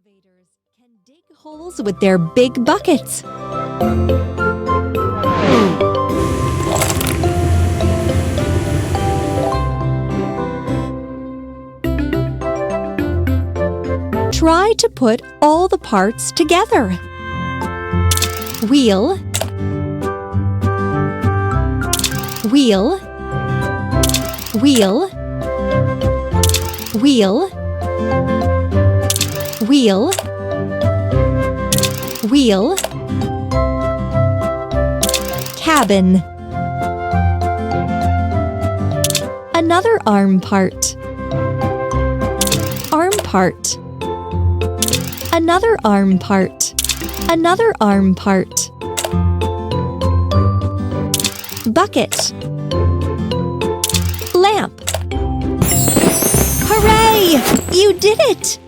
Excavators can dig holes with their big buckets. Try to put all the parts together. Wheel, wheel, wheel, wheel, wheel, wheel, cabin. Another arm part. Arm part. Another arm part. Another arm part. Bucket. Lamp. Hooray! You did it!